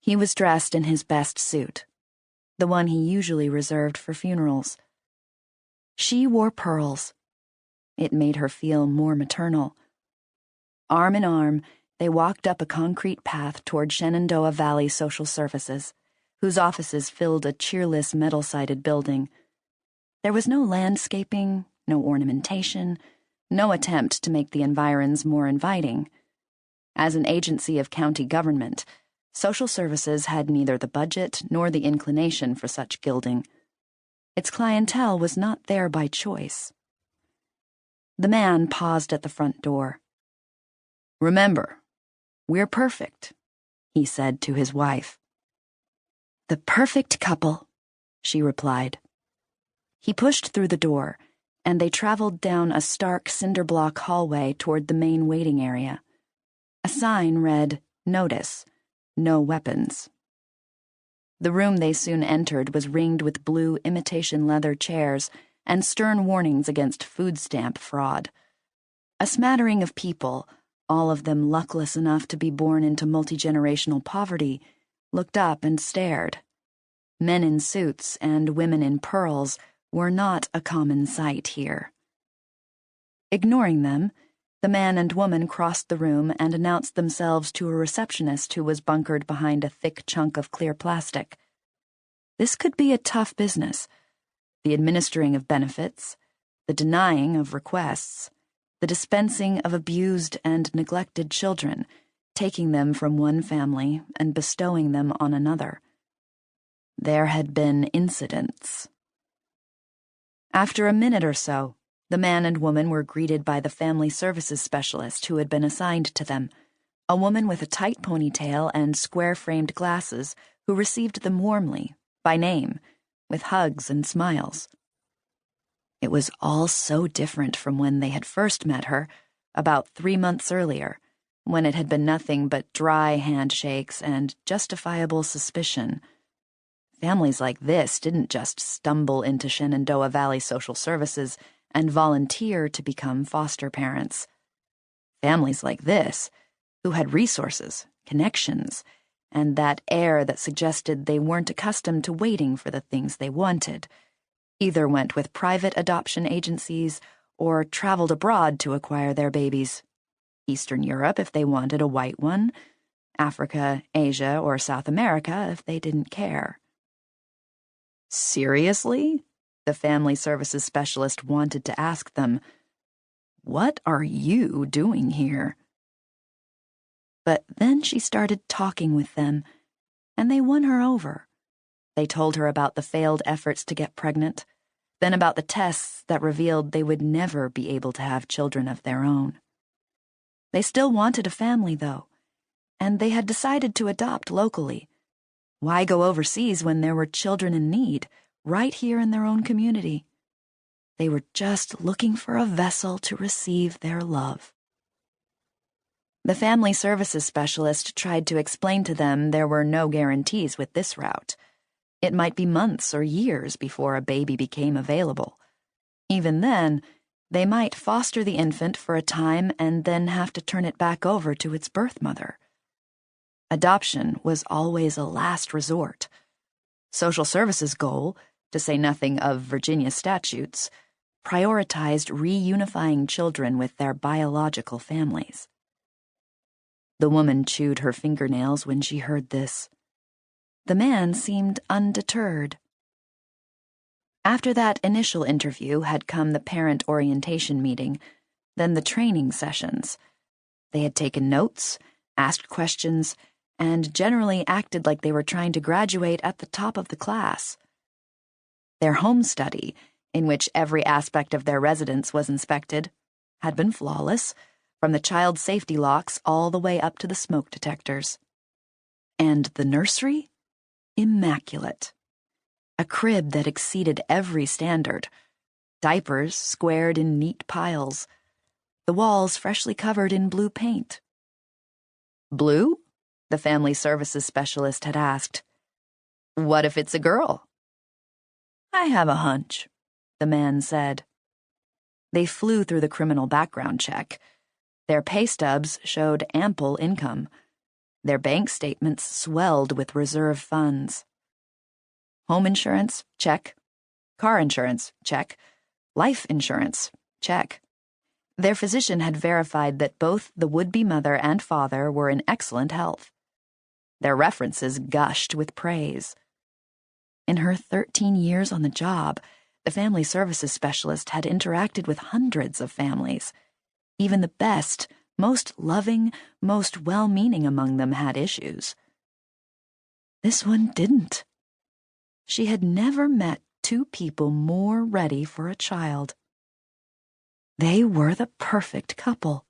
He was dressed in his best suit, the one he usually reserved for funerals. She wore pearls. It made her feel more maternal. Arm in arm, they walked up a concrete path toward Shenandoah Valley Social Services, whose offices filled a cheerless metal-sided building. There was no landscaping, no ornamentation, no attempt to make the environs more inviting. As an agency of county government, Social Services had neither the budget nor the inclination for such gilding. Its clientele was not there by choice. The man paused at the front door. "Remember, we're perfect," he said to his wife. "The perfect couple," she replied. He pushed through the door, and they traveled down a stark cinder-block hallway toward the main waiting area. A sign read, "Notice, no weapons." The room they soon entered was ringed with blue imitation leather chairs and stern warnings against food stamp fraud. A smattering of people, all of them luckless enough to be born into multi-generational poverty, looked up and stared. Men in suits and women in pearls were not a common sight here. Ignoring them, the man and woman crossed the room and announced themselves to a receptionist who was bunkered behind a thick chunk of clear plastic. This could be a tough business. The administering of benefits, the denying of requests, the dispensing of abused and neglected children, taking them from one family and bestowing them on another. There had been incidents. After a minute or so, the man and woman were greeted by the family services specialist who had been assigned to them, a woman with a tight ponytail and square-framed glasses who received them warmly, by name, with hugs and smiles. It was all so different from when they had first met her, about 3 months earlier, when it had been nothing but dry handshakes and justifiable suspicion. Families like this didn't just stumble into Shenandoah Valley Social Services and volunteer to become foster parents. Families like this, who had resources, connections, and that air that suggested they weren't accustomed to waiting for the things they wanted, either went with private adoption agencies or traveled abroad to acquire their babies. Eastern Europe if they wanted a white one, Africa, Asia, or South America if they didn't care. Seriously? The family services specialist wanted to ask them, "What are you doing here?" But then she started talking with them, and they won her over. They told her about the failed efforts to get pregnant, then about the tests that revealed they would never be able to have children of their own. They still wanted a family, though, and they had decided to adopt locally. Why go overseas when there were children in need, right here in their own community? They were just looking for a vessel to receive their love. The family services specialist tried to explain to them there were no guarantees with this route. It might be months or years before a baby became available. Even then, they might foster the infant for a time and then have to turn it back over to its birth mother. Adoption was always a last resort. Social services' goal, to say nothing of Virginia statutes, prioritized reunifying children with their biological families. The woman chewed her fingernails when she heard this. The man seemed undeterred. After that initial interview had come the parent orientation meeting, then the training sessions. They had taken notes, asked questions, and generally acted like they were trying to graduate at the top of the class. Their home study, in which every aspect of their residence was inspected, had been flawless, from the child safety locks all the way up to the smoke detectors. And the nursery? Immaculate. A crib that exceeded every standard. Diapers squared in neat piles. The walls freshly covered in blue paint. "Blue?" the family services specialist had asked. "What if it's a girl?" "I have a hunch," the man said. They flew through the criminal background check. Their pay stubs showed ample income. Their bank statements swelled with reserve funds. Home insurance, check. Car insurance, check. Life insurance, check. Their physician had verified that both the would-be mother and father were in excellent health. Their references gushed with praise. In her 13 years on the job, the family services specialist had interacted with hundreds of families. Even the best, most loving, most well-meaning among them had issues. This one didn't. She had never met two people more ready for a child. They were the perfect couple.